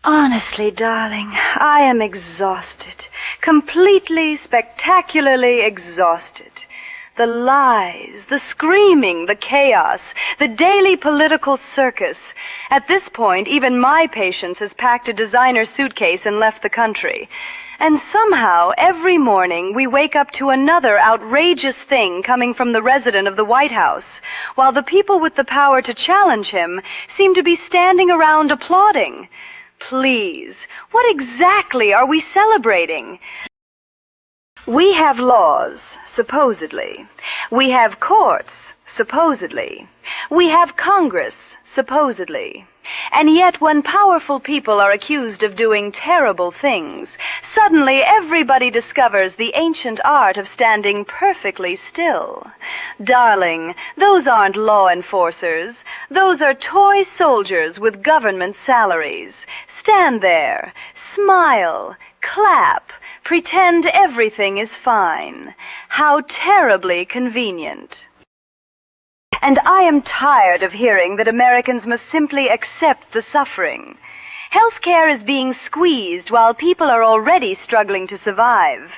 Honestly, darling, I am exhausted. Completely, spectacularly exhausted. The lies, the screaming, the chaos, the daily political circus. At this point, even my patience has packed a designer suitcase and left the country. And somehow, every morning, we wake up to another outrageous thing coming from the resident of the White House, while the people with the power to challenge him seem to be standing around applauding. Please, what exactly are we celebrating? We have laws, supposedly. We have courts, supposedly. We have Congress, supposedly. And yet when powerful people are accused of doing terrible things, suddenly everybody discovers the ancient art of standing perfectly still. Darling, those aren't law enforcers. Those are toy soldiers with government salaries. Stand there, smile, clap, pretend everything is fine. How terribly convenient. And I am tired of hearing that Americans must simply accept the suffering. Healthcare is being squeezed while people are already struggling to survive.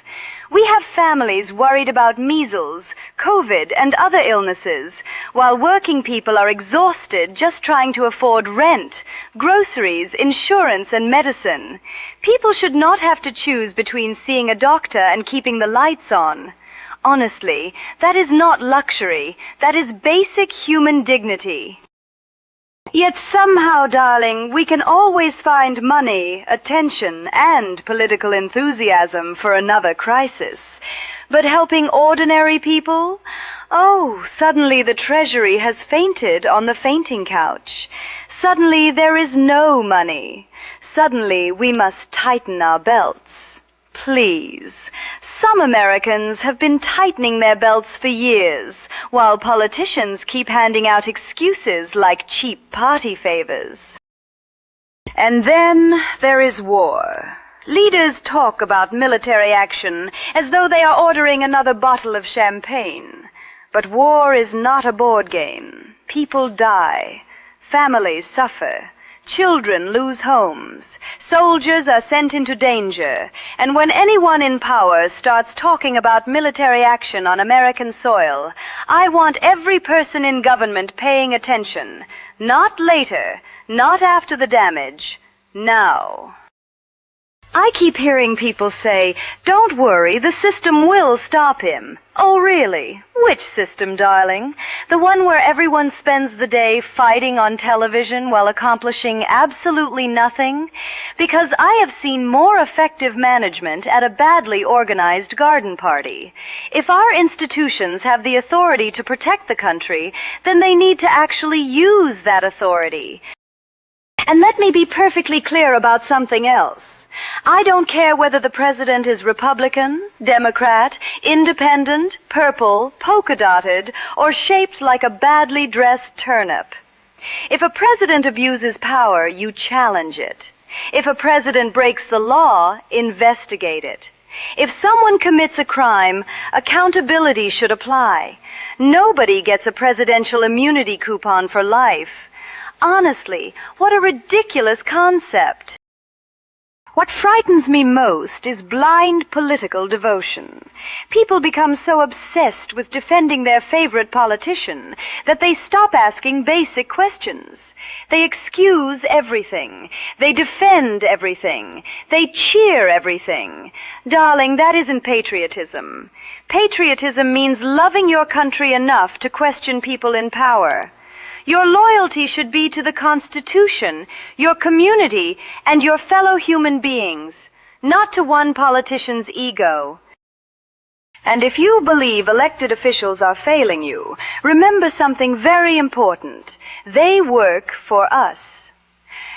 We have families worried about measles, COVID, and other illnesses, while working people are exhausted just trying to afford rent, groceries, insurance, and medicine. People should not have to choose between seeing a doctor and keeping the lights on. Honestly, that is not luxury. That is basic human dignity. Yet somehow, darling, we can always find money, attention, and political enthusiasm for another crisis. But helping ordinary people? Oh, suddenly the Treasury has fainted on the fainting couch. Suddenly there is no money. Suddenly we must tighten our belts. Please. Some Americans have been tightening their belts for years, while politicians keep handing out excuses like cheap party favors. And then there is war. Leaders talk about military action as though they are ordering another bottle of champagne. But war is not a board game. People die. Families suffer. Children lose homes. Soldiers are sent into danger. And when anyone in power starts talking about military action on American soil, I want every person in government paying attention. Not later, not after the damage, now. I keep hearing people say, "Don't worry, the system will stop him." Oh, really? Which system, darling? The one where everyone spends the day fighting on television while accomplishing absolutely nothing? Because I have seen more effective management at a badly organized garden party. If our institutions have the authority to protect the country, then they need to actually use that authority. And let me be perfectly clear about something else. I don't care whether the president is Republican, Democrat, independent, purple, polka-dotted, or shaped like a badly dressed turnip. If a president abuses power, you challenge it. If a president breaks the law, investigate it. If someone commits a crime, accountability should apply. Nobody gets a presidential immunity coupon for life. Honestly, what a ridiculous concept. What frightens me most is blind political devotion. People become so obsessed with defending their favorite politician that they stop asking basic questions. They excuse everything. They defend everything. They cheer everything. Darling, that isn't patriotism. Patriotism means loving your country enough to question people in power. Your loyalty should be to the Constitution, your community, and your fellow human beings, not to one politician's ego. And if you believe elected officials are failing you, remember something very important. They work for us.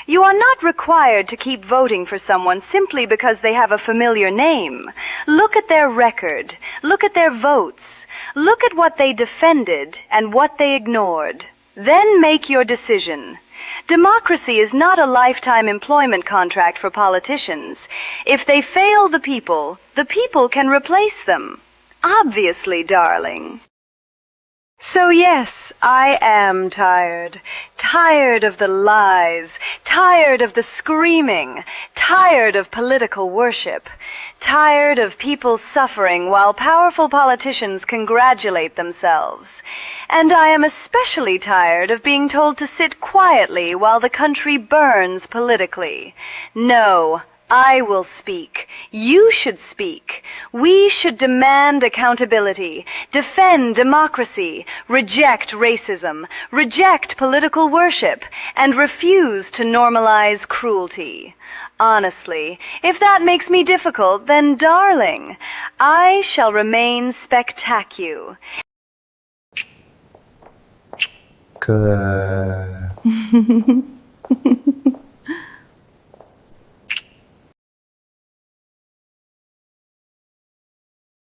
You are not required to keep voting for someone simply because they have a familiar name. Look at their record. Look at their votes. Look at what they defended and what they ignored. Then make your decision. Democracy is not a lifetime employment contract for politicians. If they fail the people can replace them. Obviously, darling. So yes, I am tired. Tired of the lies. Tired of the screaming. Tired of political worship. Tired of people suffering while powerful politicians congratulate themselves. And I am especially tired of being told to sit quietly while the country burns politically. No. I will speak. You should speak. We should demand accountability, defend democracy, reject racism, reject political worship, and refuse to normalize cruelty. Honestly, if that makes me difficult, then darling, I shall remain spectacu. 그